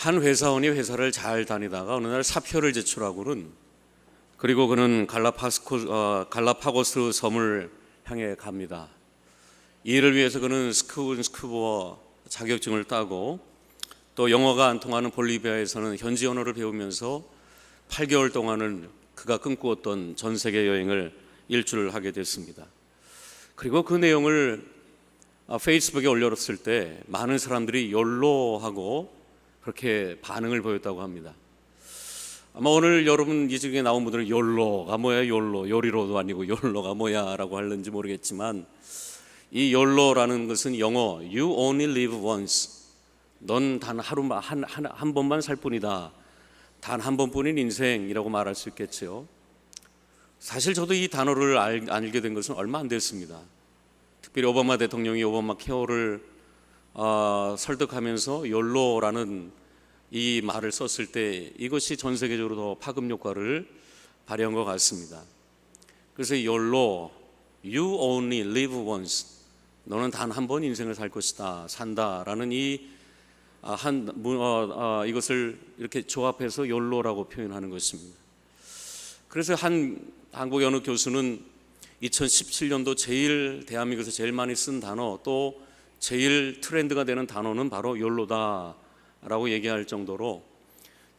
한 회사원이 회사를 잘 다니다가 어느 날 사표를 제출하고는 그리고 그는 갈라파고스 섬을 향해 갑니다. 이 일을 위해서 그는 스쿠버 자격증을 따고 또 영어가 안 통하는 볼리비아에서는 현지 언어를 배우면서 8개월 동안은 그가 꿈꾸었던 전 세계 여행을 일주를 하게 됐습니다. 그리고 그 내용을 페이스북에 올렸을 때 많은 사람들이 욜로하고 그렇게 반응을 보였다고 합니다. 아마 오늘 여러분 이 중에 나온 분들은 욜로가 뭐야, 욜로, 요리로도 아니고 욜로가 뭐야 라고 할는지 모르겠지만, 이 욜로라는 것은 영어 You only live once, 넌 단 한 번만 살 뿐이다, 단 한 번뿐인 인생이라고 말할 수 있겠죠. 사실 저도 이 단어를 알게 된 것은 얼마 안 됐습니다. 특별히 오바마 대통령이 오바마 케어를 설득하면서 욜로라는 이 말을 썼을 때 이것이 전 세계적으로 더 파급 효과를 발휘한 것 같습니다. 그래서 욜로, You only live once, 너는 단 한 번 인생을 살 것이다, 산다라는 이것을 이렇게 조합해서 욜로라고 표현하는 것입니다. 그래서 한 한국 어느 교수는 2017년도 대한민국에서 제일 많이 쓴 단어, 또 제일 트렌드가 되는 단어는 바로 욜로다라고 얘기할 정도로,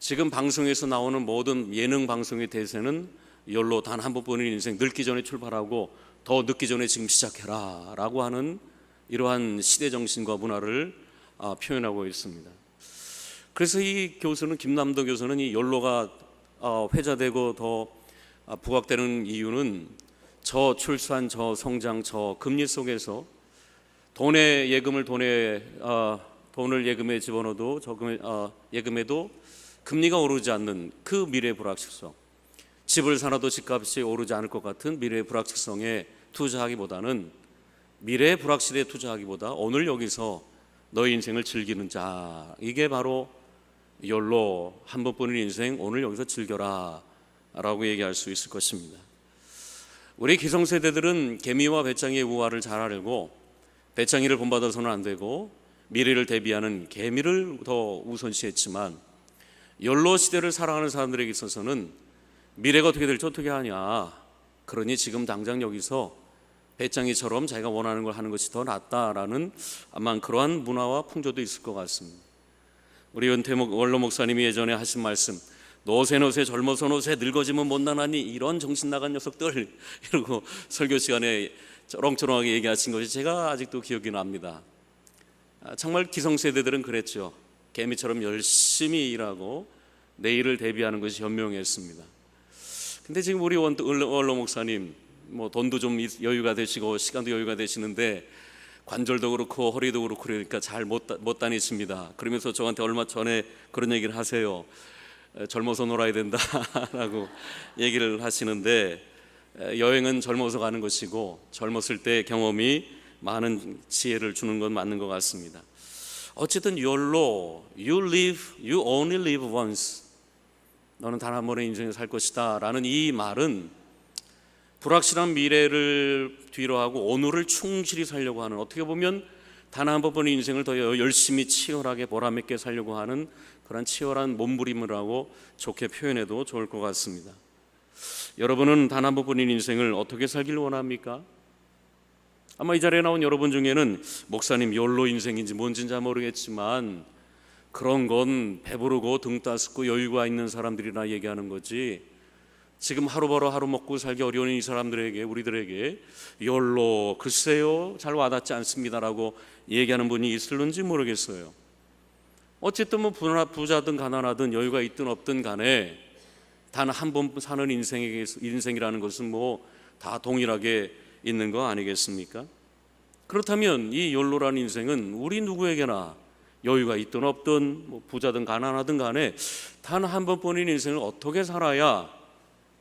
지금 방송에서 나오는 모든 예능 방송의 대세는 욜로, 단 한 번뿐인 인생, 늙기 전에 출발하고 더 늙기 전에 지금 시작해라 라고 하는 이러한 시대 정신과 문화를 표현하고 있습니다. 그래서 이 교수는, 김남도 교수는 이 욜로가 회자되고 더 부각되는 이유는 저출산, 저성장, 저금리 속에서 돈을 예금에 집어넣어도 예금에도 금리가 오르지 않는 그 미래 불확실성, 집을 사놔도 집값이 오르지 않을 것 같은 미래 불확실성에 투자하기보다는, 미래 불확실에 투자하기보다 오늘 여기서 너의 인생을 즐기는 자, 이게 바로 욜로, 한 번뿐인 인생 오늘 여기서 즐겨라 라고 얘기할 수 있을 것입니다. 우리 기성세대들은 개미와 배짱이의 우화를 잘 알고 배짱이를 본받아서는 안 되고 미래를 대비하는 개미를 더 우선시했지만, 욜로 시대를 살아가는 사람들에게 있어서는 미래가 어떻게 될지 어떻게 하냐, 그러니 지금 당장 여기서 배짱이처럼 자기가 원하는 걸 하는 것이 더 낫다라는 아마 그러한 문화와 풍조도 있을 것 같습니다. 우리 윤태목 원로 목사님이 예전에 하신 말씀, 노세 젊어서 노세, 늙어지면 못나나니 이런 정신 나간 녀석들, 이러고 설교 시간에 쩌렁쩌렁하게 얘기하신 것이 제가 아직도 기억이 납니다. 정말 기성세대들은 그랬죠. 개미처럼 열심히 일하고 내일을 대비하는 것이 현명했습니다. 근데 지금 우리 원로 목사님, 돈도 좀 여유가 되시고 시간도 여유가 되시는데 관절도 그렇고 허리도 그렇고 그러니까 잘 못 다니십니다. 그러면서 저한테 얼마 전에 그런 얘기를 하세요. 젊어서 놀아야 된다라고 얘기를 하시는데, 여행은 젊어서 가는 것이고 젊었을 때 경험이 많은 지혜를 주는 건 맞는 것 같습니다. 어쨌든 YOLO, You only live once, 너는 단 한 번의 인생을 살 것이다 라는 이 말은 불확실한 미래를 뒤로하고 오늘을 충실히 살려고 하는, 어떻게 보면 단 한 번의 인생을 더 열심히 치열하게 보람있게 살려고 하는 그런 치열한 몸부림을 하고 좋게 표현해도 좋을 것 같습니다. 여러분은 단 한 번뿐인 인생을 어떻게 살길 원합니까? 아마 이 자리에 나온 여러분 중에는 목사님 욜로 인생인지 뭔지 잘 모르겠지만, 그런 건 배부르고 등 따숩고 여유가 있는 사람들이나 얘기하는 거지, 지금 하루 벌어 하루 먹고 살기 어려운 이 사람들에게, 우리들에게 욜로, 글쎄요 잘 와닿지 않습니다라고 얘기하는 분이 있을는지 모르겠어요. 어쨌든 부자든 가난하든 여유가 있든 없든 간에 단 한 번 사는 인생이라는 것은 다 동일하게 있는 거 아니겠습니까? 그렇다면 이 욜로라는 인생은 우리 누구에게나 여유가 있든 없든 부자든 가난하든 간에 단 한 번뿐인 인생을 어떻게 살아야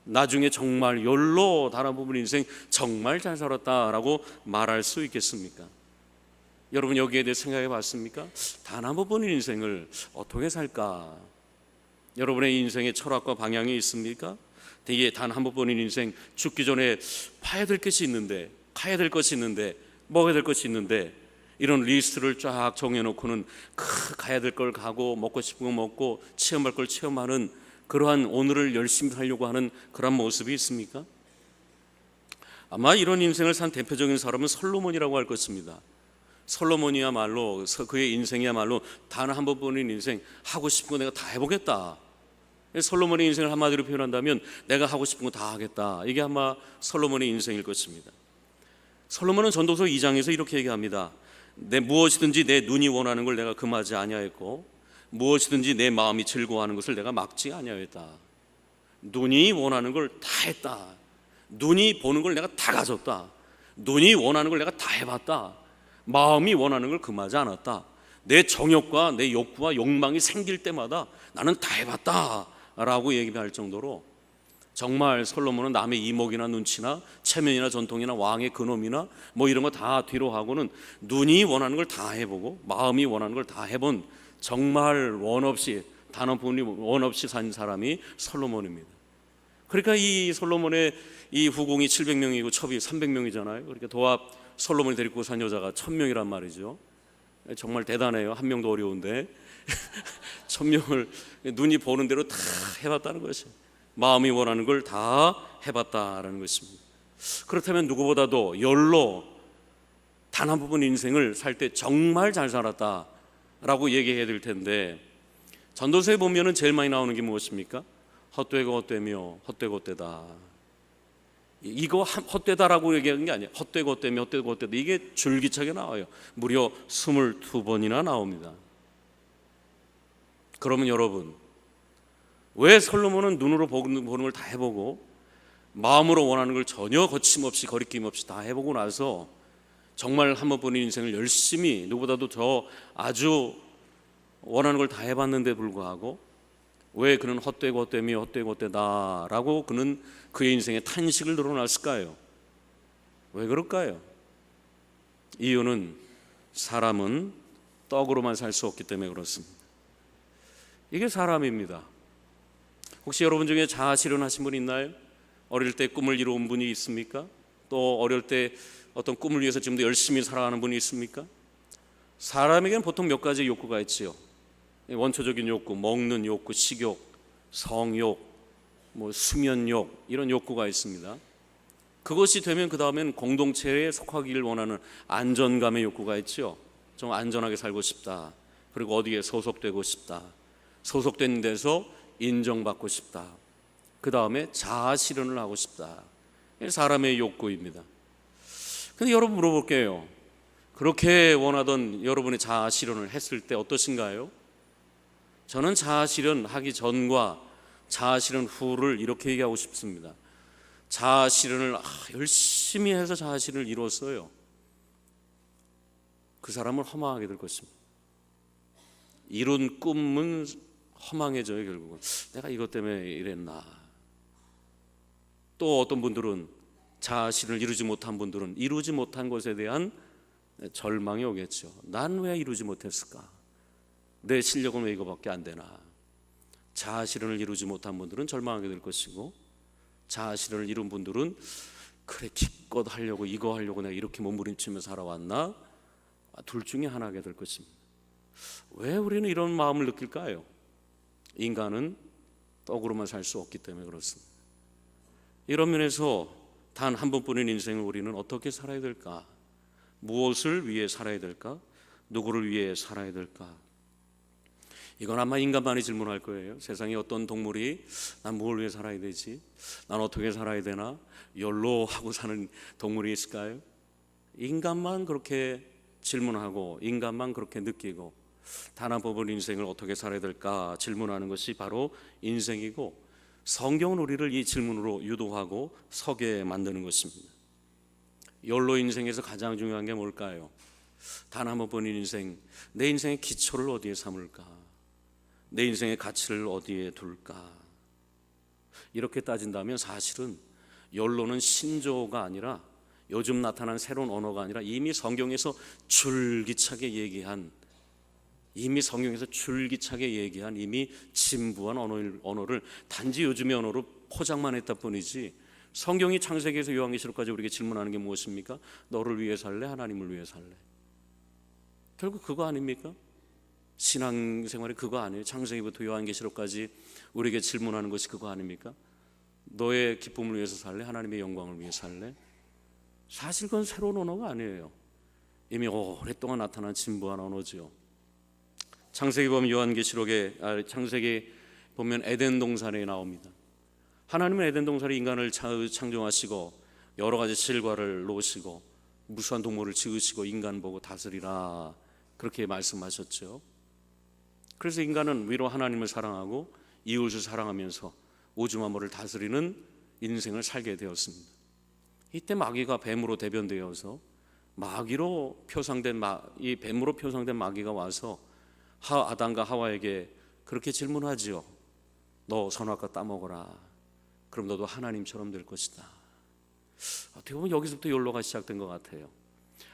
나중에 정말 욜로, 단 한 번뿐인 인생 정말 잘 살았다라고 말할 수 있겠습니까? 여러분 여기에 대해 생각해 봤습니까? 단 한 번뿐인 인생을 어떻게 살까? 여러분의 인생의 철학과 방향이 있습니까? 이게 단 한 번뿐인 인생, 죽기 전에 봐야 될 것이 있는데, 가야 될 것이 있는데, 먹어야 될 것이 있는데, 이런 리스트를 쫙 정해놓고는 가야 될 걸 가고 먹고 싶은 거 먹고 체험할 걸 체험하는 그러한 오늘을 열심히 살려고 하는 그런 모습이 있습니까? 아마 이런 인생을 산 대표적인 사람은 솔로몬이라고 할 것입니다. 솔로몬이야말로 그의 인생이야말로 단 한 번뿐인 인생, 하고 싶은 거 내가 다 해보겠다. 솔로몬의 인생을 한마디로 표현한다면 내가 하고 싶은 거 다 하겠다. 이게 아마 솔로몬의 인생일 것입니다. 솔로몬은 전도서 2장에서 이렇게 얘기합니다. 무엇이든지 내 눈이 원하는 걸 내가 금하지 아니하였고 무엇이든지 내 마음이 즐거워하는 것을 내가 막지 아니하였다. 눈이 원하는 걸 다 했다. 눈이 보는 걸 내가 다 가졌다. 눈이 원하는 걸 내가 다 해봤다. 마음이 원하는 걸 금하지 않았다. 내 정욕과 내 욕구와 욕망이 생길 때마다 나는 다 해봤다 라고 얘기할 정도로 정말 솔로몬은 남의 이목이나 눈치나 체면이나 전통이나 왕의 근엄이나 뭐 이런 거 다 뒤로 하고는 눈이 원하는 걸 다 해보고 마음이 원하는 걸 다 해본 정말 원 없이 단 한 분이 원 없이 산 사람이 솔로몬입니다. 그러니까 이 솔로몬의 이 후궁이 700명이고 첩이 300명이잖아요. 그러니까 도합 솔로몬이 데리고 산 여자가 1000명이란 말이죠. 정말 대단해요. 한 명도 어려운데 1000명을 눈이 보는 대로 다 해봤다는 것이, 마음이 원하는 걸 다 해봤다라는 것입니다. 그렇다면 누구보다도 열로 단 한 부분 인생을 살 때 정말 잘 살았다라고 얘기해야 될 텐데, 전도서에 보면은 제일 많이 나오는 게 무엇입니까? 헛되고 헛되며 헛되고 헛되다. 이거 헛되다라고 얘기하는 게 아니에요. 헛되고 헛되며 헛되고 헛되다. 이게 줄기차게 나와요. 무려 22번이나 나옵니다. 그러면 여러분, 왜 솔로몬은 눈으로 보는 걸 다 해보고 마음으로 원하는 걸 전혀 거침없이 거리낌 없이 다 해보고 나서 정말 한 번뿐인 인생을 열심히 누구보다도 더 아주 원하는 걸 다 해봤는데 불구하고 왜 그는 헛되고 헛되며 헛되고 헛되다라고 그는 그의 인생에 탄식을 늘어놨을까요? 왜 그럴까요? 이유는 사람은 떡으로만 살 수 없기 때문에 그렇습니다. 이게 사람입니다. 혹시 여러분 중에 자아 실현하신 분 있나요? 어릴 때 꿈을 이룬 분이 있습니까? 또 어릴 때 어떤 꿈을 위해서 지금도 열심히 살아가는 분이 있습니까? 사람에게는 보통 몇 가지 욕구가 있지요. 원초적인 욕구, 먹는 욕구, 식욕, 성욕, 수면욕, 이런 욕구가 있습니다. 그것이 되면 그 다음엔 공동체에 속하기를 원하는 안전감의 욕구가 있죠. 좀 안전하게 살고 싶다. 그리고 어디에 소속되고 싶다. 소속된 데서 인정받고 싶다. 그 다음에 자아 실현을 하고 싶다. 사람의 욕구입니다. 근데 여러분 물어볼게요. 그렇게 원하던 여러분의 자아 실현을 했을 때 어떠신가요? 저는 자아 실현하기 전과 자아 실현 후를 이렇게 얘기하고 싶습니다. 자아 실현을 열심히 해서 자아 실현을 이뤘어요. 그 사람을 허망하게 될 것입니다. 이룬 꿈은 허망해져요. 결국은 내가 이것 때문에 이랬나. 또 어떤 분들은 자아 실현을 이루지 못한 분들은 이루지 못한 것에 대한 절망이 오겠죠. 난 왜 이루지 못했을까? 내 실력은 왜 이거밖에 안 되나? 자아 실현을 이루지 못한 분들은 절망하게 될 것이고, 자아 실현을 이룬 분들은 그래 기껏 하려고 이거 하려고 내가 이렇게 몸부림치며 살아왔나? 둘 중에 하나가 될 것입니다. 왜 우리는 이런 마음을 느낄까요? 인간은 떡으로만 살 수 없기 때문에 그렇습니다. 이런 면에서 단 한 번뿐인 인생을 우리는 어떻게 살아야 될까? 무엇을 위해 살아야 될까? 누구를 위해 살아야 될까? 이건 아마 인간만이 질문할 거예요. 세상에 어떤 동물이 난 뭘 위해 살아야 되지? 난 어떻게 살아야 되나? 열로 하고 사는 동물이 있을까요? 인간만 그렇게 질문하고 인간만 그렇게 느끼고 단 한 번뿐인 인생을 어떻게 살아야 될까 질문하는 것이 바로 인생이고, 성경은 우리를 이 질문으로 유도하고 서게 만드는 것입니다. 열로 인생에서 가장 중요한 게 뭘까요? 단 한 번뿐인 인생, 내 인생의 기초를 어디에 삼을까? 내 인생의 가치를 어디에 둘까? 이렇게 따진다면 사실은 열로는 신조어가 아니라, 요즘 나타난 새로운 언어가 아니라 이미 성경에서 줄기차게 얘기한 이미 진부한 언어를 단지 요즘의 언어로 포장만 했다 뿐이지, 성경이 창세기에서 요한계시록까지 우리에게 질문하는 게 무엇입니까? 너를 위해 살래? 하나님을 위해 살래? 결국 그거 아닙니까? 신앙생활이 그거 아니에요? 창세기부터 요한계시록까지 우리에게 질문하는 것이 그거 아닙니까? 너의 기쁨을 위해서 살래? 하나님의 영광을 위해 살래? 사실 그건 새로운 언어가 아니에요. 이미 오랫동안 나타난 진부한 언어죠. 창세기 보면 창세기 보면 에덴 동산에 나옵니다. 하나님은 에덴 동산에 인간을 창조하시고 여러 가지 실과를 놓으시고 무수한 동물을 지으시고 인간 보고 다스리라 그렇게 말씀하셨죠. 그래서 인간은 위로 하나님을 사랑하고 이웃을 사랑하면서 우주 만물을 다스리는 인생을 살게 되었습니다. 이때 마귀가 뱀으로 대변되어서 이 뱀으로 표상된 마귀가 와서 아담과 하와에게 그렇게 질문하지요. 너 선악과 따먹어라. 그럼 너도 하나님처럼 될 것이다. 어떻게 보면 여기서부터 연로가 시작된 것 같아요.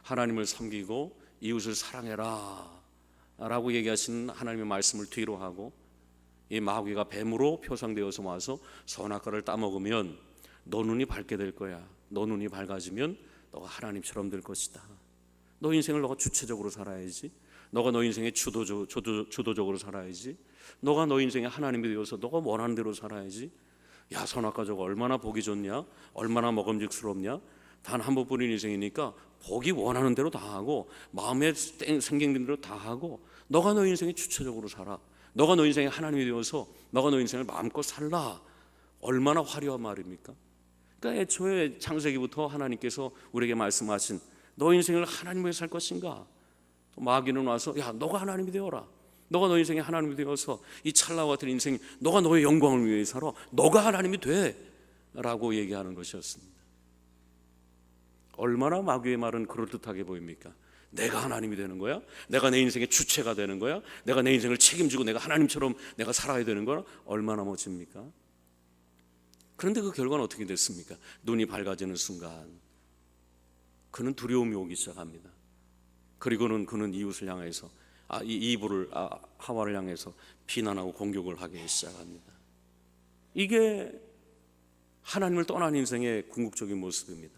하나님을 섬기고 이웃을 사랑해라 라고 얘기하신 하나님의 말씀을 뒤로 하고 이 마귀가 뱀으로 표상되어서 와서 선악과를 따먹으면 너 눈이 밝게 될 거야. 너 눈이 밝아지면 너가 하나님처럼 될 것이다. 너 인생을 너가 주체적으로 살아야지. 너가 너 인생의 주도적으로 살아야지. 너가 너 인생의 하나님이 되어서 너가 원하는 대로 살아야지. 야, 선악과 저거 얼마나 보기 좋냐? 얼마나 먹음직스럽냐? 단 한 번뿐인 인생이니까 보기 원하는 대로 다 하고 마음에 생긴 대로 다 하고 너가 너 인생의 주체적으로 살아. 너가 너 인생의 하나님이 되어서 너가 너 인생을 마음껏 살라. 얼마나 화려한 말입니까? 그러니까 애초에 창세기부터 하나님께서 우리에게 말씀하신 너 인생을 하나님 위해 살 것인가? 또 마귀는 와서 야, 너가 하나님이 되어라. 너가 너 인생의 하나님이 되어서 이 찰나와 같은 인생 너가 너의 영광을 위해 살아. 너가 하나님이 돼 라고 얘기하는 것이었습니다. 얼마나 마귀의 말은 그럴듯하게 보입니까? 내가 하나님이 되는 거야? 내가 내 인생의 주체가 되는 거야? 내가 내 인생을 책임지고 내가 하나님처럼 내가 살아야 되는 거야? 얼마나 멋집니까? 그런데 그 결과는 어떻게 됐습니까? 눈이 밝아지는 순간 그는 두려움이 오기 시작합니다. 그리고는 그는 이웃을 향해서 하와를 향해서 비난하고 공격을 하기 시작합니다. 이게 하나님을 떠난 인생의 궁극적인 모습입니다.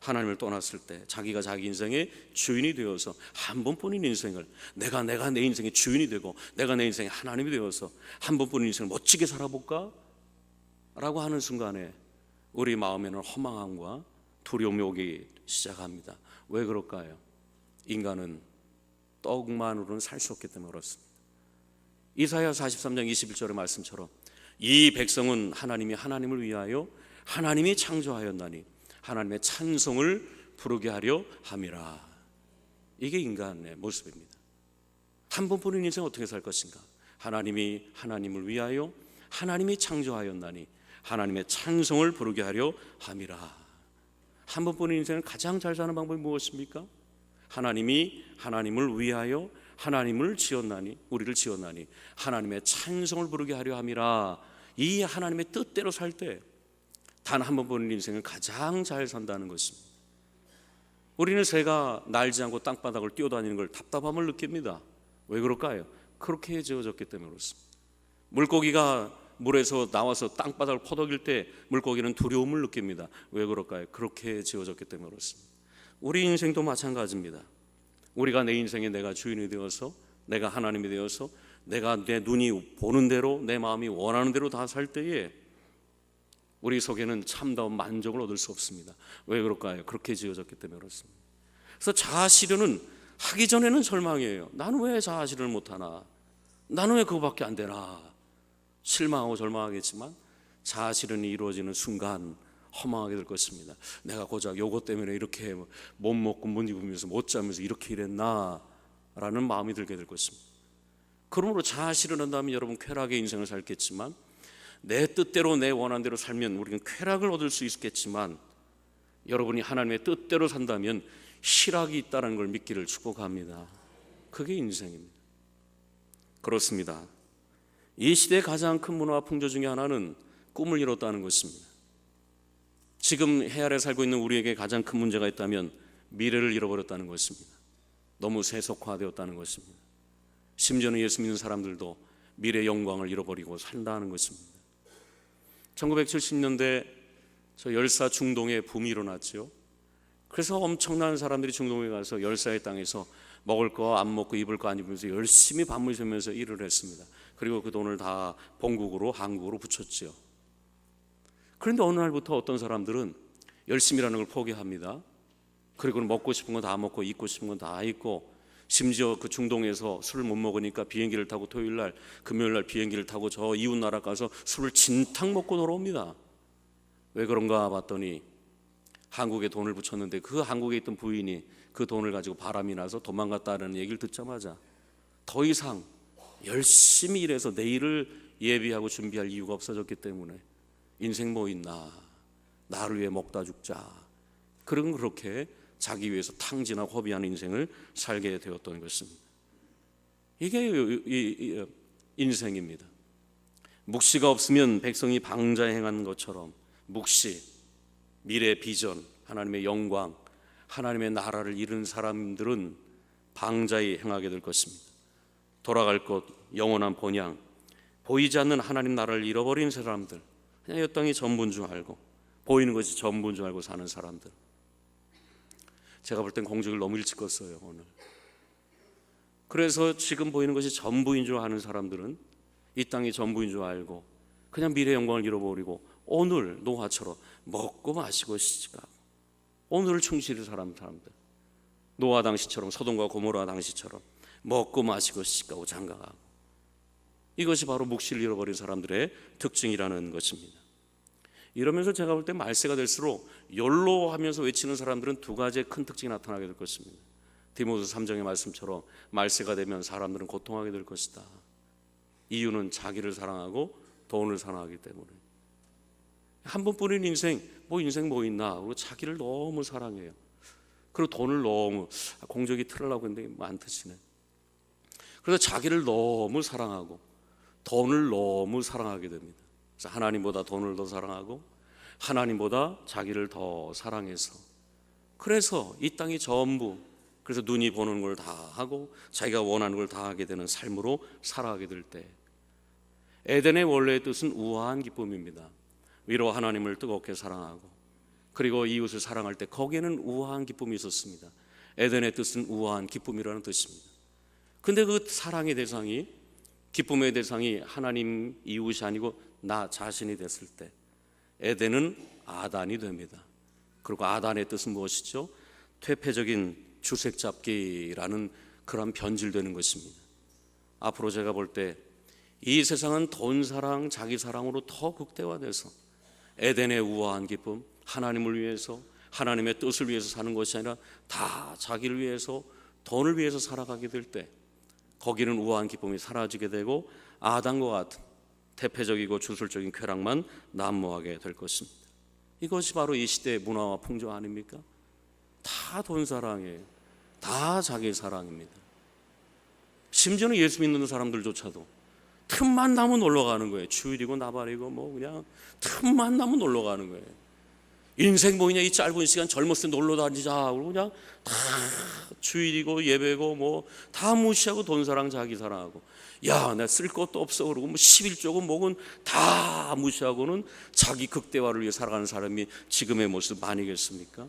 하나님을 떠났을 때 자기가 자기 인생의 주인이 되어서 한 번뿐인 인생을 내가 내 인생의 주인이 되고 내가 내 인생의 하나님이 되어서 한 번뿐인 인생을 멋지게 살아볼까? 라고 하는 순간에 우리 마음에는 허망함과 두려움이 오기 시작합니다. 왜 그럴까요? 인간은 떡만으로는 살 수 없기 때문에 그렇습니다. 이사야 43장 21절의 말씀처럼 이 백성은 하나님을 위하여 하나님이 창조하였나니 하나님의 찬송을 부르게 하려 함이라. 이게 인간의 모습입니다. 한 번뿐인 인생 어떻게 살 것인가? 하나님을 위하여 하나님이 창조하였나니 하나님의 찬송을 부르게 하려 함이라. 한 번뿐인 인생을 가장 잘 사는 방법이 무엇입니까? 하나님을 위하여 우리를 지었나니 하나님의 찬송을 부르게 하려 함이라. 이 하나님의 뜻대로 살 때 단 한 번뿐인 인생을 가장 잘 산다는 것입니다. 우리는 새가 날지 않고 땅바닥을 뛰어다니는 걸 답답함을 느낍니다. 왜 그럴까요? 그렇게 지어졌기 때문에 그렇습니다. 물고기가 물에서 나와서 땅바닥을 퍼덕일 때 물고기는 두려움을 느낍니다. 왜 그럴까요? 그렇게 지어졌기 때문에 그렇습니다. 우리 인생도 마찬가지입니다. 우리가 내 인생에 내가 주인이 되어서 내가 하나님이 되어서 내가 내 눈이 보는 대로 내 마음이 원하는 대로 다 살 때에 우리 속에는 참다운 만족을 얻을 수 없습니다. 왜 그럴까요? 그렇게 지어졌기 때문에 그렇습니다. 그래서 자아 실현은 하기 전에는 절망이에요. 나는 왜 자아 실현을 못하나? 나는 왜 그거밖에 안 되나? 실망하고 절망하겠지만 자아 실현이 이루어지는 순간 허망하게 될 것입니다. 내가 고작 요것 때문에 이렇게 못 먹고 못 입으면서 못 자면서 이렇게 일했나? 라는 마음이 들게 될 것입니다. 그러므로 자아 실현한다면 여러분 쾌락의 인생을 살겠지만 내 뜻대로 내 원하는 대로 살면 우리는 쾌락을 얻을 수 있겠지만 여러분이 하나님의 뜻대로 산다면 실학이 있다는 걸 믿기를 축복합니다. 그게 인생입니다. 그렇습니다. 이 시대의 가장 큰 문화와 풍조 중에 하나는 꿈을 잃었다는 것입니다. 지금 해 아래 살고 있는 우리에게 가장 큰 문제가 있다면 미래를 잃어버렸다는 것입니다. 너무 세속화되었다는 것입니다. 심지어는 예수 믿는 사람들도 미래의 영광을 잃어버리고 산다는 것입니다. 1970년대 저 열사 중동의 붐이 일어났죠. 그래서 엄청난 사람들이 중동에 가서 열사의 땅에서 먹을 거 안 먹고 입을 거 안 입으면서 열심히 밤을 새면서 일을 했습니다. 그리고 그 돈을 다 본국으로 한국으로 붙였죠. 그런데 어느 날부터 어떤 사람들은 열심히 일하는 걸 포기합니다. 그리고는 먹고 싶은 건 다 먹고 입고 싶은 건 다 입고, 심지어 그 중동에서 술을 못 먹으니까 비행기를 타고 토요일날 금요일날 비행기를 타고 저 이웃 나라 가서 술을 진탕 먹고 돌아옵니다. 왜 그런가 봤더니 한국에 돈을 붙였는데 그 한국에 있던 부인이 그 돈을 가지고 바람이 나서 도망갔다는 얘기를 듣자마자 더 이상 열심히 일해서 내일을 예비하고 준비할 이유가 없어졌기 때문에 인생 뭐 있나, 나를 위해 먹다 죽자, 그렇게 자기 위해서 탕진하고 허비하는 인생을 살게 되었던 것입니다. 이게 인생입니다. 묵시가 없으면 백성이 방자에 행하는 것처럼 묵시, 미래 비전, 하나님의 영광, 하나님의 나라를 잃은 사람들은 방자에 행하게 될 것입니다. 돌아갈 것, 영원한 본향, 보이지 않는 하나님 나라를 잃어버린 사람들, 그냥 이 땅이 전부인 줄 알고, 보이는 것이 전부인 줄 알고 사는 사람들. 제가 볼 땐 공적을 너무 일찍 껐어요 오늘. 그래서 지금 보이는 것이 전부인 줄 아는 사람들은 이 땅이 전부인 줄 알고 그냥 미래 영광을 잃어버리고 오늘 노아처럼 먹고 마시고 시집가고 오늘을 충실히 사는 사람들, 노아 당시처럼, 소돔과 고모라 당시처럼 먹고 마시고 시집가고 장가가고, 이것이 바로 묵시를 잃어버린 사람들의 특징이라는 것입니다. 이러면서 제가 볼 때 말세가 될수록 욜로 하면서 외치는 사람들은 두 가지의 큰 특징이 나타나게 될 것입니다. 디모데 3장의 말씀처럼 말세가 되면 사람들은 고통하게 될 것이다. 이유는 자기를 사랑하고 돈을 사랑하기 때문에. 한 번뿐인 인생 뭐 있나, 그리고 자기를 너무 사랑해요. 그리고 돈을 너무, 공적이 틀으려고 했는데 많듯이네. 그래서 자기를 너무 사랑하고 돈을 너무 사랑하게 됩니다. 그래서 하나님보다 돈을 더 사랑하고 하나님보다 자기를 더 사랑해서, 그래서 이 땅이 전부, 그래서 눈이 보는 걸 다 하고 자기가 원하는 걸 다 하게 되는 삶으로 살아가게 될 때, 에덴의 원래의 뜻은 우아한 기쁨입니다. 위로 하나님을 뜨겁게 사랑하고 그리고 이웃을 사랑할 때 거기에는 우아한 기쁨이 있었습니다. 에덴의 뜻은 우아한 기쁨이라는 뜻입니다. 근데 그 사랑의 대상이, 기쁨의 대상이 하나님, 이웃이 아니고 나 자신이 됐을 때 에덴은 아단이 됩니다. 그리고 아단의 뜻은 무엇이죠? 퇴폐적인 주색 잡기라는 그런 변질되는 것입니다. 앞으로 제가 볼 때 이 세상은 돈 사랑, 자기 사랑으로 더 극대화돼서 에덴의 우아한 기쁨, 하나님을 위해서, 하나님의 뜻을 위해서 사는 것이 아니라 다 자기를 위해서, 돈을 위해서 살아가게 될 때 거기는 우아한 기쁨이 사라지게 되고 아단과 같은 태폐적이고 주술적인 쾌락만 난무하게 될 것입니다. 이것이 바로 이 시대의 문화와 풍조 아닙니까? 다 돈 사랑이에요. 다 자기 사랑입니다. 심지어는 예수 믿는 사람들조차도 틈만 나면 놀러 가는 거예요. 주일이고 나발이고 뭐 그냥 틈만 나면 놀러 가는 거예요. 인생 뭐냐, 이 짧은 시간 젊었을 때 놀러 다니자, 그러고 그냥 다 주일이고 예배고 뭐 다 무시하고 돈 사랑, 자기 사랑하고, 야, 나 쓸 것도 없어 그러고 뭐 11조고 뭐건 다 무시하고는 자기 극대화를 위해 살아가는 사람이 지금의 모습 아니겠습니까?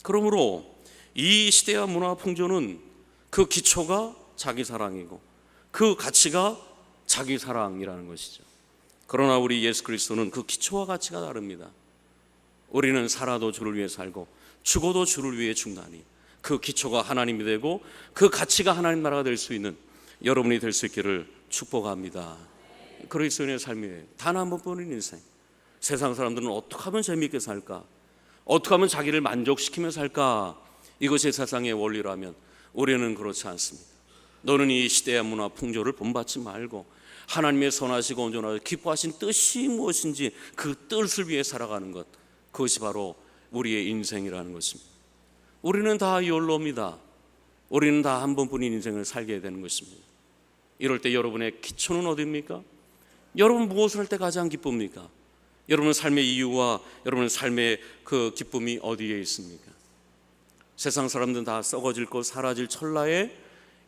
그러므로 이 시대와 문화 풍조는 그 기초가 자기 사랑이고 그 가치가 자기 사랑이라는 것이죠. 그러나 우리 예수 그리스도는 그 기초와 가치가 다릅니다. 우리는 살아도 주를 위해 살고 죽어도 주를 위해 죽나니, 그 기초가 하나님이 되고 그 가치가 하나님 나라가 될 수 있는 여러분이 될 수 있기를 축복합니다. 그리스도인의 삶이에요. 단 한 번뿐인 인생. 세상 사람들은 어떻게 하면 재미있게 살까, 어떻게 하면 자기를 만족시키며 살까, 이것이 세상의 원리라면 우리는 그렇지 않습니다. 너는 이 시대의 문화 풍조를 본받지 말고 하나님의 선하시고 온전하고 기뻐하신 뜻이 무엇인지 그 뜻을 위해 살아가는 것, 그것이 바로 우리의 인생이라는 것입니다. 우리는 다 욜로입니다. 우리는 다 한 번뿐인 인생을 살게 되는 것입니다. 이럴 때 여러분의 기초는 어디입니까? 여러분 무엇을 할 때 가장 기쁩니까? 여러분 삶의 이유와 여러분의 삶의 그 기쁨이 어디에 있습니까? 세상 사람들은 다 썩어질 것, 사라질 찰나에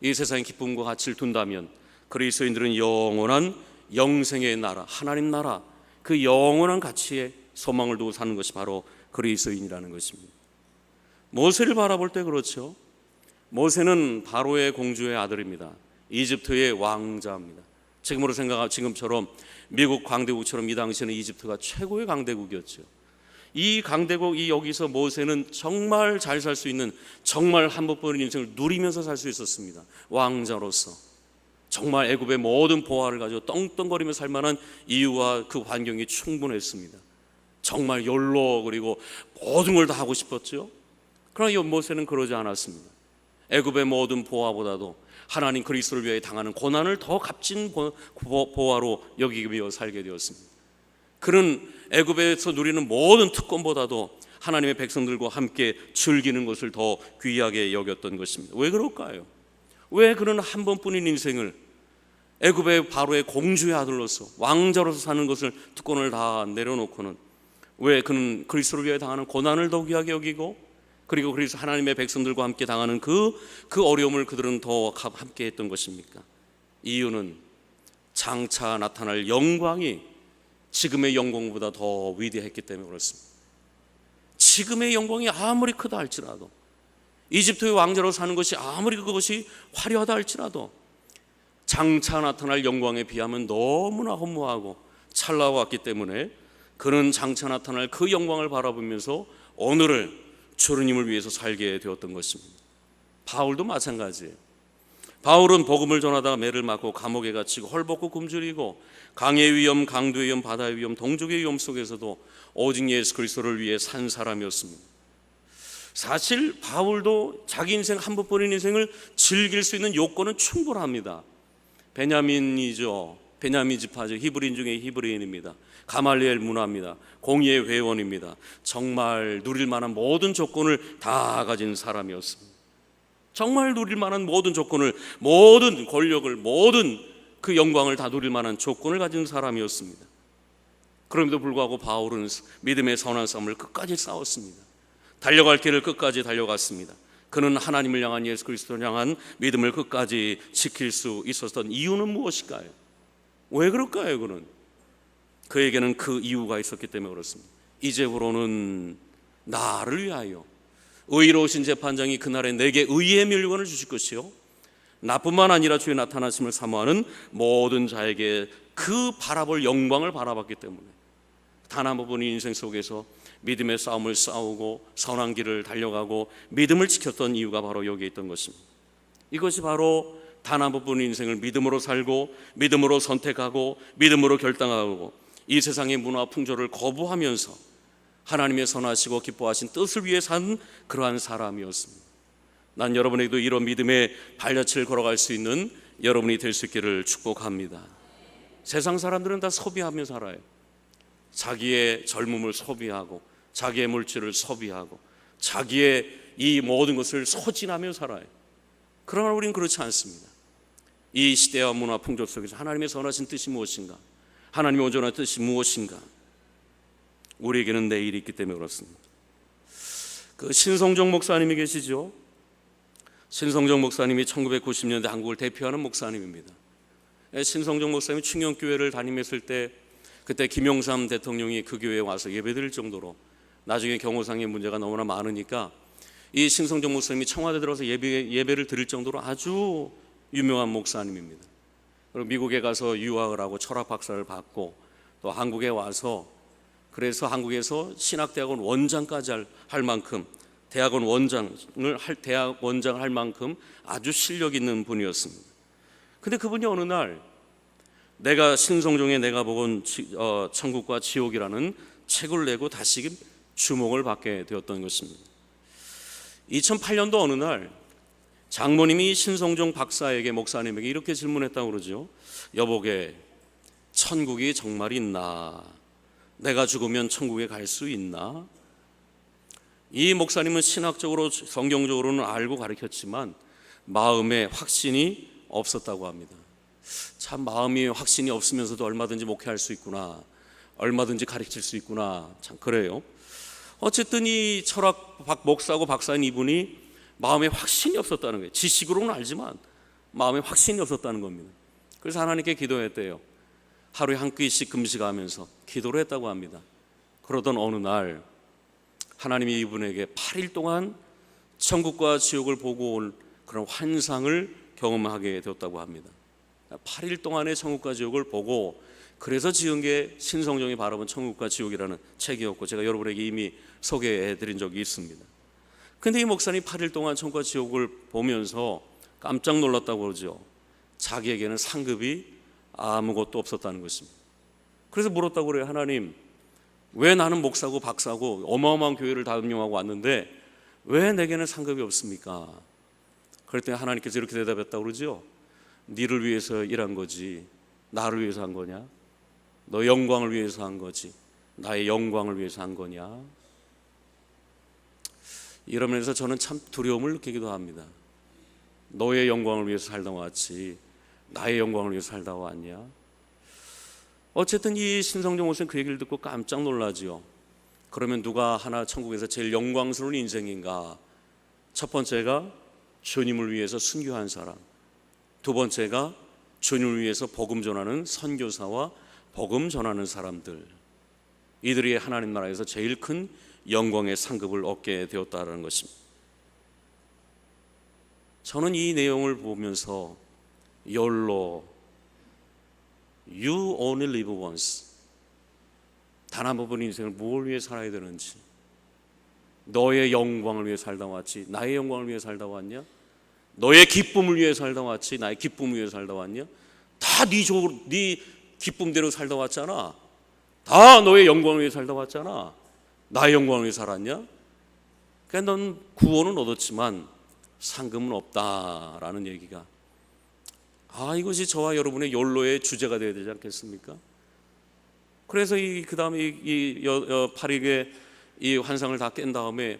이 세상의 기쁨과 가치를 둔다면 그리스도인들은 영원한 영생의 나라, 하나님 나라, 그 영원한 가치에 소망을 두고 사는 것이 바로 그리스도인이라는 것입니다. 모세를 바라볼 때 그렇죠. 모세는 바로의 공주의 아들입니다. 이집트의 왕자입니다. 지금처럼 미국 강대국처럼 이 당시에는 이집트가 최고의 강대국이었죠. 이 강대국 여기서 모세는 정말 잘 살 수 있는, 정말 한 번뿐인 인생을 누리면서 살 수 있었습니다. 왕자로서 정말 애굽의 모든 보화를 가지고 떵떵거리며 살 만한 이유와 그 환경이 충분했습니다. 정말 욜로, 그리고 모든 걸 다 하고 싶었죠. 그러나 이 모세는 그러지 않았습니다. 애굽의 모든 보화보다도 하나님 그리스도를 위해 당하는 고난을 더 값진 보화로 여기며 살게 되었습니다. 그는 애굽에서 누리는 모든 특권보다도 하나님의 백성들과 함께 즐기는 것을 더 귀하게 여겼던 것입니다. 왜 그럴까요? 왜 그는 한 번뿐인 인생을 애굽의 바로의 공주의 아들로서 왕자로서 사는 것을, 특권을 다 내려놓고는 왜 그는 그리스도를 위해 당하는 고난을 더 귀하게 여기고, 그리고 그래서 하나님의 백성들과 함께 당하는 그 어려움을 그들은 더 함께 했던 것입니까? 이유는 장차 나타날 영광이 지금의 영광보다 더 위대했기 때문에 그렇습니다. 지금의 영광이 아무리 크다 할지라도, 이집트의 왕자로 사는 것이 아무리 그것이 화려하다 할지라도 장차 나타날 영광에 비하면 너무나 허무하고 찰나왔기 때문에 그는 장차 나타날 그 영광을 바라보면서 오늘을 주님을 위해서 살게 되었던 것입니다. 바울도 마찬가지예요. 바울은 복음을 전하다가 매를 맞고 감옥에 갇히고 헐벗고 굶주리고 강의 위험, 강도의 위험, 바다의 위험, 동족의 위험 속에서도 오직 예수 그리스도를 위해 산 사람이었습니다. 사실 바울도 자기 인생 한 번뿐인 인생을 즐길 수 있는 요건은 충분합니다. 베냐민이죠. 베냐민 지파죠. 히브리인 중에 히브리인입니다. 가말리엘 문화입니다. 공의의 회원입니다. 정말 누릴 만한 모든 조건을 다 가진 사람이었습니다. 정말 누릴 만한 모든 조건을, 모든 권력을, 모든 그 영광을 다 누릴 만한 조건을 가진 사람이었습니다. 그럼에도 불구하고 바울은 믿음의 선한 싸움을 끝까지 싸웠습니다. 달려갈 길을 끝까지 달려갔습니다. 그는 하나님을 향한, 예수 그리스도를 향한 믿음을 끝까지 지킬 수 있었던 이유는 무엇일까요? 왜 그럴까요? 그에게는 그 이유가 있었기 때문에 그렇습니다. 이제부로는 나를 위하여 의로우신 재판장이 그날에 내게 의의 멸관을 주실 것이요, 나뿐만 아니라 주의 나타나심을 사모하는 모든 자에게 그 바라볼 영광을 바라봤기 때문에 단 한 번뿐인 인생 속에서 믿음의 싸움을 싸우고 선한 길을 달려가고 믿음을 지켰던 이유가 바로 여기에 있던 것입니다. 이것이 바로 단 한 번뿐인 인생을 믿음으로 살고 믿음으로 선택하고 믿음으로 결단하고 이 세상의 문화 풍조를 거부하면서 하나님의 선하시고 기뻐하신 뜻을 위해 산 그러한 사람이었습니다. 난 여러분에게도 이런 믿음의 발자취를 걸어갈 수 있는 여러분이 될 수 있기를 축복합니다. 세상 사람들은 다 소비하며 살아요. 자기의 젊음을 소비하고 자기의 물질을 소비하고 자기의 이 모든 것을 소진하며 살아요. 그러나 우리는 그렇지 않습니다. 이 시대와 문화 풍조 속에서 하나님의 선하신 뜻이 무엇인가, 하나님의 온전한 뜻이 무엇인가, 우리에게는 내일이 있기 때문에 그렇습니다. 그 신성종 목사님이 계시죠. 신성종 목사님이 1990년대 한국을 대표하는 목사님입니다. 신성종 목사님이 충영교회를 다니면서 그때 김영삼 대통령이 그 교회에 와서 예배드릴 정도로, 나중에 경호상의 문제가 너무나 많으니까 이 신성종 목사님이 청와대 들어서 예배를 드릴 정도로 아주 유명한 목사님입니다. 그리고 미국에 가서 유학을 하고 철학 박사를 받고 또 한국에 와서, 그래서 한국에서 신학대학원 원장까지 할 만큼, 대학 원장을 할 만큼 아주 실력 있는 분이었습니다. 근데 그분이 어느 날 신성종의 내가 보건 천국과 지옥이라는 책을 내고 다시 주목을 받게 되었던 것입니다. 2008년도 어느 날 장모님이 신성종 박사에게, 목사님에게 이렇게 질문했다고 그러죠. 여보게, 천국이 정말 있나? 내가 죽으면 천국에 갈 수 있나? 이 목사님은 신학적으로 성경적으로는 알고 가르쳤지만 마음에 확신이 없었다고 합니다. 참, 마음이 확신이 없으면서도 얼마든지 목회할 수 있구나, 얼마든지 가르칠 수 있구나, 참 그래요. 어쨌든 이 철학 목사고 박사인 이분이 마음에 확신이 없었다는 거예요. 지식으로는 알지만 마음에 확신이 없었다는 겁니다. 그래서 하나님께 기도했대요. 하루에 한 끼씩 금식하면서 기도를 했다고 합니다. 그러던 어느 날 하나님이 이분에게 8일 동안 천국과 지옥을 보고 올 그런 환상을 경험하게 되었다고 합니다. 8일 동안의 천국과 지옥을 보고 그래서 지은 게 신성종이 바라본 천국과 지옥이라는 책이었고, 제가 여러분에게 이미 소개해 드린 적이 있습니다. 근데 이 목사님 8일 동안 천국과 지옥을 보면서 깜짝 놀랐다고 그러죠. 자기에게는 상급이 아무것도 없었다는 것입니다. 그래서 물었다고 그래요. 하나님, 왜 나는 목사고 박사고 어마어마한 교회를 다 운영하고 왔는데 왜 내게는 상급이 없습니까? 그랬더니 하나님께서 이렇게 대답했다고 그러죠. 너를 위해서 일한 거지 나를 위해서 한 거냐? 너 영광을 위해서 한 거지 나의 영광을 위해서 한 거냐? 이러면서 저는 참 두려움을 느끼기도 합니다. 너의 영광을 위해서 살다 왔지 나의 영광을 위해서 살다 왔냐? 어쨌든 이 신성종 목사님 그 얘기를 듣고 깜짝 놀라지요. 그러면 누가 하나 천국에서 제일 영광스러운 인생인가? 첫 번째가 주님을 위해서 순교한 사람, 두 번째가 주님을 위해서 복음 전하는 선교사와 복음 전하는 사람들, 이들이 하나님 나라에서 제일 큰 영광의 상급을 얻게 되었다는 것입니다. 저는 이 내용을 보면서 YOLO, You only live once, 단 한 번뿐인 인생을 뭘 위해 살아야 되는지, 너의 영광을 위해 살다 왔지 나의 영광을 위해 살다 왔냐? 너의 기쁨을 위해 살다 왔지 나의 기쁨을 위해 살다 왔냐? 다 네 기쁨대로 살다 왔잖아. 다 너의 영광을 위해 살다 왔잖아. 나의 영광을 위해 살았냐? 그러니까 넌 구원은 얻었지만 상금은 없다라는 얘기가, 이것이 저와 여러분의 욜로의 주제가 되어야 되지 않겠습니까? 그래서 그 다음에 이 8일의 이 환상을 다 깬 다음에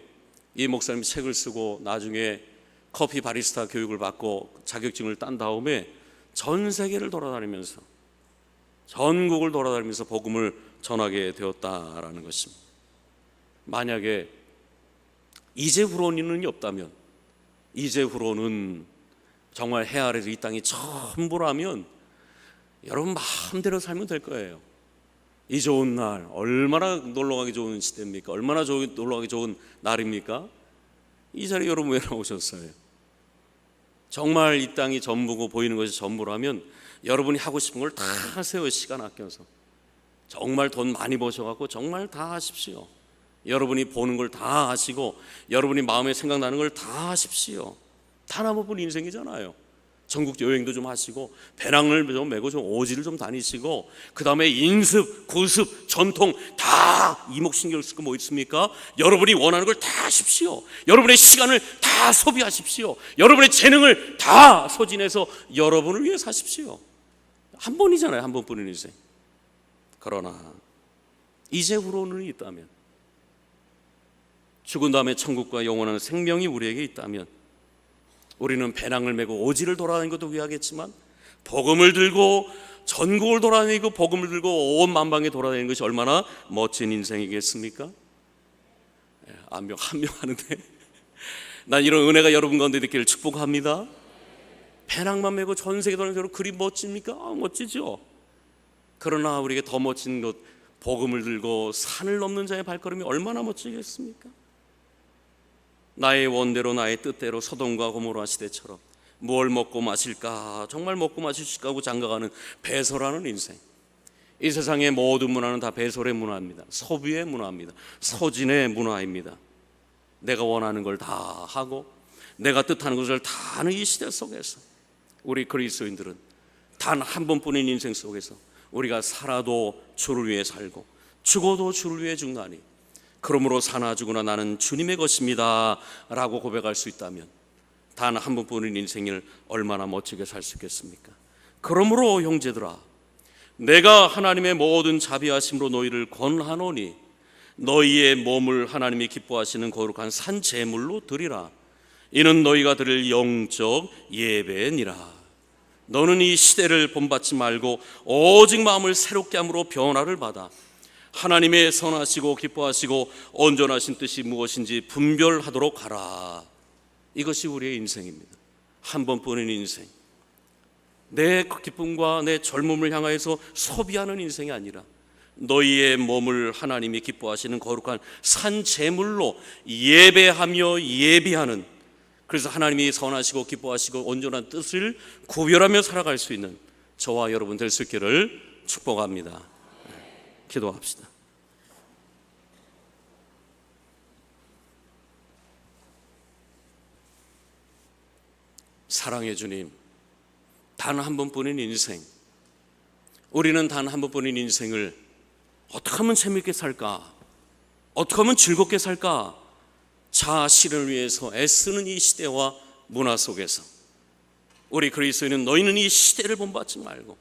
이 목사님이 책을 쓰고 나중에 커피 바리스타 교육을 받고 자격증을 딴 다음에 전 세계를 돌아다니면서 전국을 돌아다니면서 복음을 전하게 되었다라는 것입니다. 만약에 이제후로는 없다면, 이제후로는 정말 해 아래서 이 땅이 전부라면 여러분 마음대로 살면 될 거예요. 이 좋은 날, 얼마나 놀러가기 좋은 시대입니까? 얼마나 놀러가기 좋은 날입니까? 이 자리에 여러분 왜 나오셨어요? 정말 이 땅이 전부고 보이는 것이 전부라면 여러분이 하고 싶은 걸 다 하세요. 시간 아껴서 정말 돈 많이 버셔갖고 정말 다 하십시오. 여러분이 보는 걸 다 하시고 여러분이 마음에 생각나는 걸 다 하십시오. 단 한 번뿐인 인생이잖아요. 전국 여행도 좀 하시고 배낭을 좀 메고 좀 오지를 좀 다니시고 그 다음에 인습, 구습, 전통 다 이목신경을 쓰고 뭐 있습니까? 여러분이 원하는 걸 다 하십시오. 여러분의 시간을 다 소비하십시오. 여러분의 재능을 다 소진해서 여러분을 위해 사십시오. 한 번이잖아요. 한 번뿐인 인생. 그러나 이제후로는 있다면, 죽은 다음에 천국과 영원한 생명이 우리에게 있다면 우리는 배낭을 메고 오지를 돌아다니는 것도 귀하겠지만 복음을 들고 전국을 돌아다니고 복음을 들고 온 만방에 돌아다니는 것이 얼마나 멋진 인생이겠습니까? 한 명 하는데 난 이런 은혜가 여러분 가운데 있기를 축복합니다. 배낭만 메고 전 세계 돌아다니는 거 그리 멋집니까? 멋지죠. 그러나 우리에게 더 멋진 것, 복음을 들고 산을 넘는 자의 발걸음이 얼마나 멋지겠습니까? 나의 원대로 나의 뜻대로 소돔과 고모라 시대처럼 뭘 먹고 마실까, 정말 먹고 마실 수 있을까 하고 장가가는 배설하는 인생. 이 세상의 모든 문화는 다 배설의 문화입니다. 소비의 문화입니다. 소진의 문화입니다. 내가 원하는 걸 다 하고 내가 뜻하는 것을 다 하는 이 시대 속에서 우리 그리스도인들은 단 한 번뿐인 인생 속에서 우리가 살아도 주를 위해 살고 죽어도 주를 위해 죽나니 그러므로 사나 죽으나 나는 주님의 것입니다 라고 고백할 수 있다면 단 한 번뿐인 인생을 얼마나 멋지게 살 수 있겠습니까? 그러므로 형제들아, 내가 하나님의 모든 자비하심으로 너희를 권하노니 너희의 몸을 하나님이 기뻐하시는 거룩한 산 제물로 드리라. 이는 너희가 드릴 영적 예배니라. 너는 이 시대를 본받지 말고 오직 마음을 새롭게 함으로 변화를 받아 하나님의 선하시고 기뻐하시고 온전하신 뜻이 무엇인지 분별하도록 하라. 이것이 우리의 인생입니다. 한 번뿐인 인생. 내 기쁨과 내 젊음을 향하여서 소비하는 인생이 아니라 너희의 몸을 하나님이 기뻐하시는 거룩한 산 제물로 예배하며 예비하는 그래서 하나님이 선하시고 기뻐하시고 온전한 뜻을 구별하며 살아갈 수 있는 저와 여러분 될 수 있기를 축복합니다. 기도합시다. 사랑의 주님, 단 한 번뿐인 인생, 우리는 단 한 번뿐인 인생을 어떻게 하면 재밌게 살까? 어떻게 하면 즐겁게 살까? 자아 실현을 위해서 애쓰는 이 시대와 문화 속에서 우리 그리스도인은 너희는 이 시대를 본받지 말고,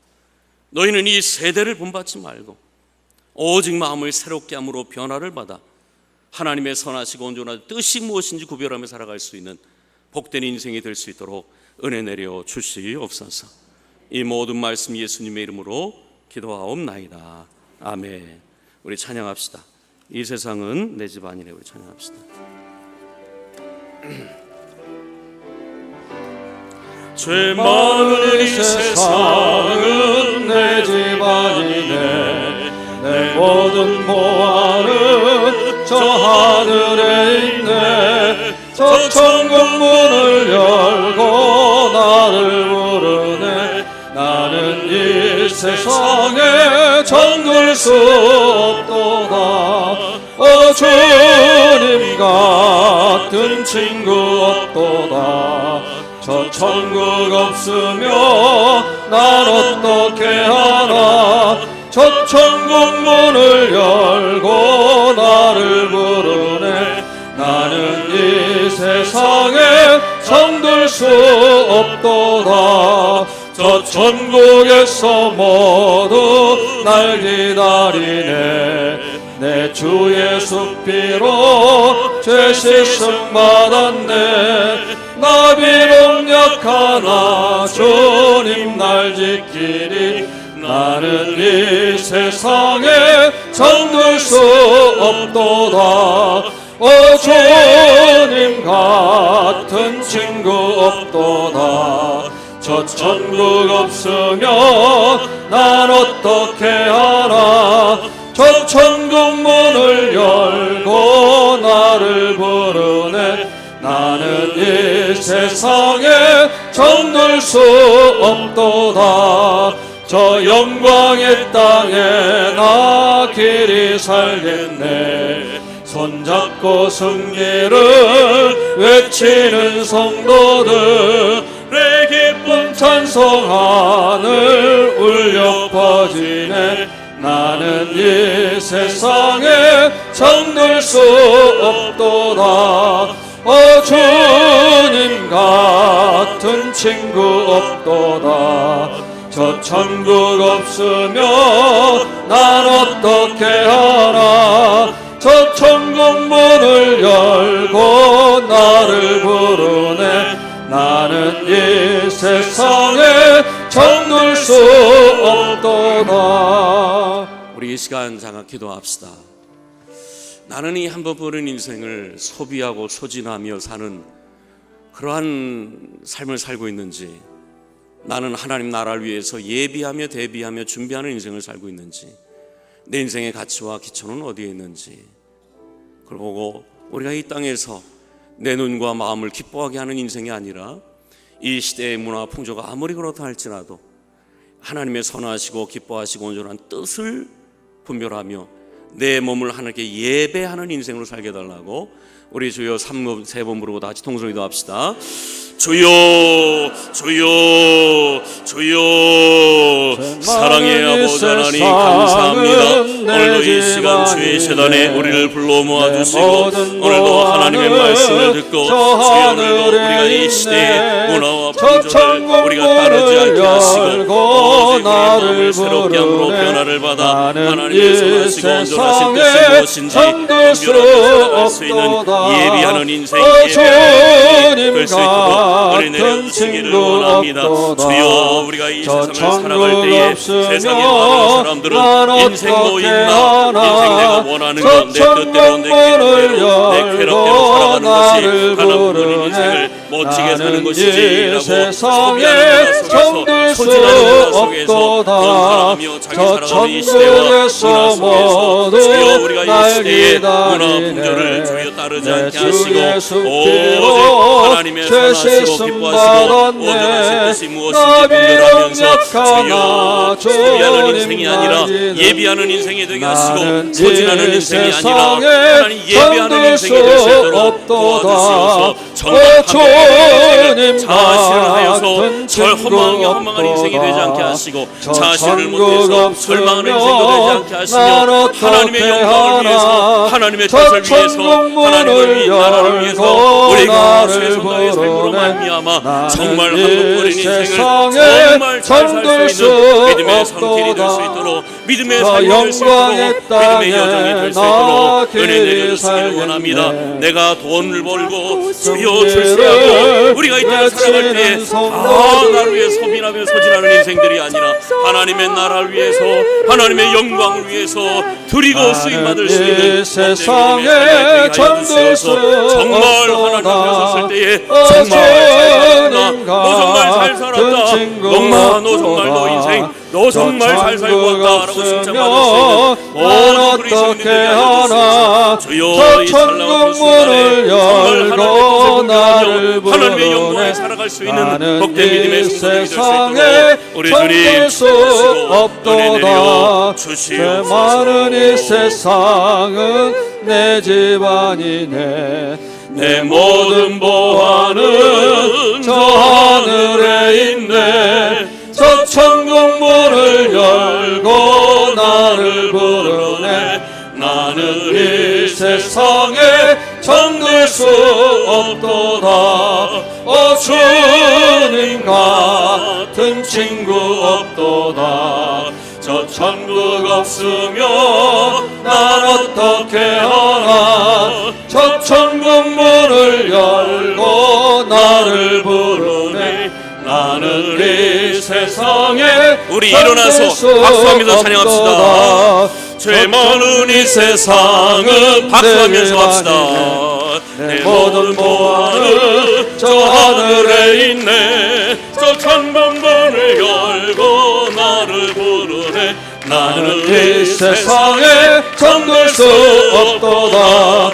너희는 이 세대를 본받지 말고 오직 마음을 새롭게 함으로 변화를 받아 하나님의 선하시고 온전한 뜻이 무엇인지 구별하며 살아갈 수 있는 복된 인생이 될 수 있도록 은혜 내려 주시옵소서. 이 모든 말씀 예수님의 이름으로 기도하옵나이다. 아멘. 우리 찬양합시다. 이 세상은 내 집 아니래. 우리 찬양합시다. 죄 많은 이 세상은 내 집 아니네. 내 모든 보화는 저 하늘에 있네. 저 천국 문을 열고 나를 부르네. 나는 이 세상에 정들 수 없도다. 주님 같은 친구 없도다. 저 천국 없으며 난 어떻게 하나. 저 천국 문을 열고 나를 부르네. 나는 이 세상에 정들 수 없도다. 저 천국에서 모두 날 기다리네. 내 주 예수 피로 죄 씻음 받았네. 나 비록 약하나 주님 날 지키리. 나는 이 세상에 정들 수 없도다. 주님 같은 친구 없도다. 저 천국 없으며 난 어떻게 하나. 저 천국 문을 열고 나를 부르네. 나는 이 세상에 정들 수 없도다. 저 영광의 땅에 나 길이 살겠네. 손잡고 승리를 외치는 성도들, 내 기쁨 찬송 하늘 울려 퍼지네. 나는 이 세상에 정들 수 없도다. 주님 같은 친구 없도다. 저 천국 없으며 난 어떻게 하나. 저 천국 문을 열고 나를 부르네. 나는 이 세상에 정들 수 없도다. 우리 이 시간 장악 기도합시다. 나는 이 한 번뿐인 인생을 소비하고 소진하며 사는 그러한 삶을 살고 있는지, 나는 하나님 나라를 위해서 예비하며 대비하며 준비하는 인생을 살고 있는지, 내 인생의 가치와 기초는 어디에 있는지, 그리고 우리가 이 땅에서 내 눈과 마음을 기뻐하게 하는 인생이 아니라 이 시대의 문화 풍조가 아무리 그렇다 할지라도 하나님의 선하시고 기뻐하시고 온전한 뜻을 분별하며 내 몸을 하나님께 예배하는 인생으로 살게 해달라고 우리 주여 3번 3번 부르고 다 같이 통성을 기도합시다. 주여 주여 주여. 사랑의 아버지 하나님 감사합니다. 오늘도 이 시간 주의 재단에 우리를 불러 모아주시고 오늘도 하나님의 말씀을 듣고 주여 오늘도 우리가 이 시대의 문화와 풍조를 우리가 따르지 않게 하시고 오직 우리 마음을 새롭게 함으로 변화를 받아 하나님의 선하시고 온전하신 뜻이 무엇인지 분별하며 살아갈 수 있는 예비하는 인생, 예비하는 인생 될 수 있도록 은혜 내려주시기를 원합니다. 주여 우리가 이 세상을 살아갈 때에 세상에 많은 사람들은 인생도 있나, 인생 내가 원하는 것, 내 뜻대로 내 계획대로 내 쾌락대로 살아가는 것이 가난한 인생을 멋지게 사는 나는 것이지라고 이 세상에 소비하는 문화 정들 수 속에서 소진하는 문화 속에서 없도다. 번성하며 자기 저 살아가는 이 시대와 문화 천국에서 속에서 주여 모두 우리가 이 날 시대의 문화 풍조를 기다리네. 주여 따르지 내 않게 주의 하시고 숲길로 오직 하나님의 죄 선하시고 씻음 기뻐하시고 받았네. 온전하신 뜻이 무엇인지 나비로 분별하면서 약하나 주여 소비하는 주님 인생이 아니라 날기는 예비하는 인생이 되게 나는 하시고 소진하는 이 인생이 아니라 세상에 하나님 예비하는 정들 수 인생이 될 수 있도록 없도다. 도와주시옵소서. 주님 자신을 하여서 같은 절 허망하게 친구 허망한 인생이 되지 않게 없도다. 하시고 저 자신을 천국 못해서 절망하는 인생도 되지 않게 난 하시며 어떻게 하나님의 영광을 위해서 하나. 하나님의 저 뜻을 위해서 천국 하나님을 문을 위해 나라를 위해서 열고 우리가 나를 최선다의 삶으로 부르네. 말미암아 정말 나는 한국거린 이 인생을 세상에 정말 잘 정들 살 수 있는 수 믿음의 성길이 될 수 없도다. 있도록 믿음의 저 삶이 될 수 영광의 있도록 땅에 믿음의 여정이 될 수 있도록 나길이 은혜 내려주시길 살겠네. 원합니다. 내가 돈을 벌고 주여 승리를 출세하고 우리가 이 땅을 살아갈 때에 외치는 다 나를 위해 소비하며 소진하는 인생들이 아니라 하나님의 나라를 위해서 하나님의 영광을 위해서 드리고 쓰임받을 수 있는 세상에 정말 정말 하나님 앞에 섰을 때에 정말 너 정말 잘 살았다 너 정말 너 인생 너 정말 잘 살고 왔다라고 칭찬받을 수 있는 모든 그리스도인들에게 알려주시옵소서. 주여 이 찬란한 순간에 정말 하나님의 나를 뜻을 하나님의 영광에 살아갈 수 있는 복된 믿음의 성도들이 될 수 있도록 우리 주님 주시고 은혜 내려 죄 많은 이 주시옵소서. 세상은 내 집안이네. 내 모든 보화는 저 하늘에 있네. 저 천국 문을 열고 나를 부르네. 나는 이 세상에 정들 수 없도다. 주님 같은 친구 없도다. 저 천국 없으며 난 어떻게 하나. 저 천국 문을 열고 나를 부르네. 나는 이 세상에 우리 일어나서 박수하면서 찬양합시다. 죄 많은 이 세상은 박수하면서 합시다. 내 모든 보화는 저 하늘에 있네. 저 천국문을 열고 나를 부르네. 나는 이 세상에 정들 수 없도다.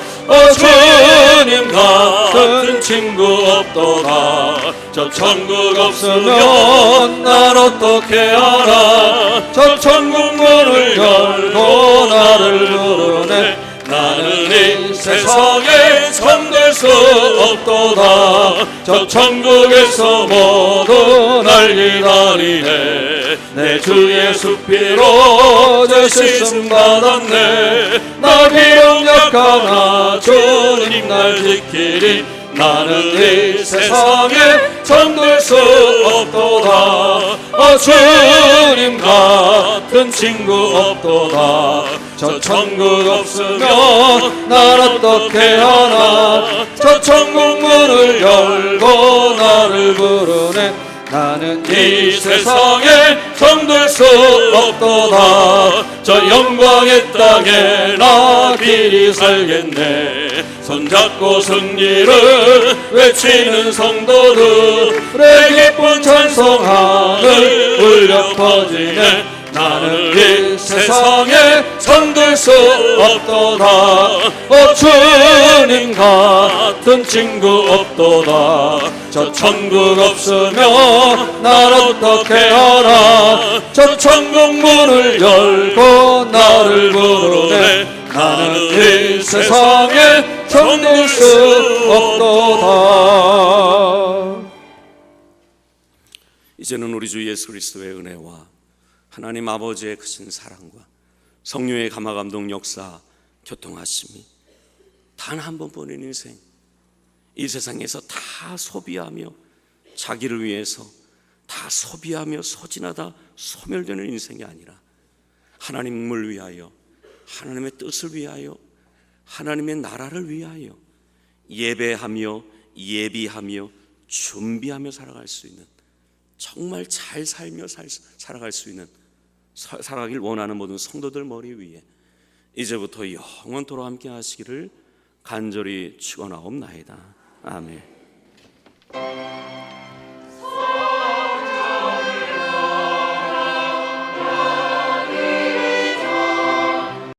주님 같은 친구 없도다. 저 천국 없으면 난 어떻게 알아. 저 천국 문을 열고 나를 부르네. 나는 이 세상에 정들 수 없도다. 저 천국에서 모두 날 기다리네. 내 주의 숲비로 죄 씻음 받았네. 나 비록 약하나 주님 날 지키리. 나는 이 세상에 정들 수 없도다. 주님 같은 친구 없도다. 저 천국 없으면 난 어떻게 하나. 저 천국 문을 열고 나를 부르네. 나는 이 세상에 정들 수 없도다. 저 영광의 땅에 나 길이 살겠네. 손잡고 승리를 외치는 성도들의 기쁜 찬송하늘 울려 퍼지네. 나는 이 세상에 정들 수 없도다. 주님 같은 친구 없도다. 저 천국 없으면 날 어떻게 하나. 저 천국 문을 열고 나를 부르네. 나는 이 세상에 정들 수 없도다. 이제는 우리 주 예수 그리스도의 은혜와 하나님 아버지의 크신 사랑과 성령의 감화감동 역사 교통하심이 단 한 번뿐인 인생, 이 세상에서 다 소비하며 자기를 위해서 다 소비하며 소진하다 소멸되는 인생이 아니라 하나님을 위하여, 하나님의 뜻을 위하여, 하나님의 나라를 위하여 예배하며 예비하며 준비하며 살아갈 수 있는, 정말 잘 살며 살아갈 수 있는, 살아가길 원하는 모든 성도들 머리 위에 이제부터 영원토록 함께 하시기를 간절히 축원하옵나이다. 아멘.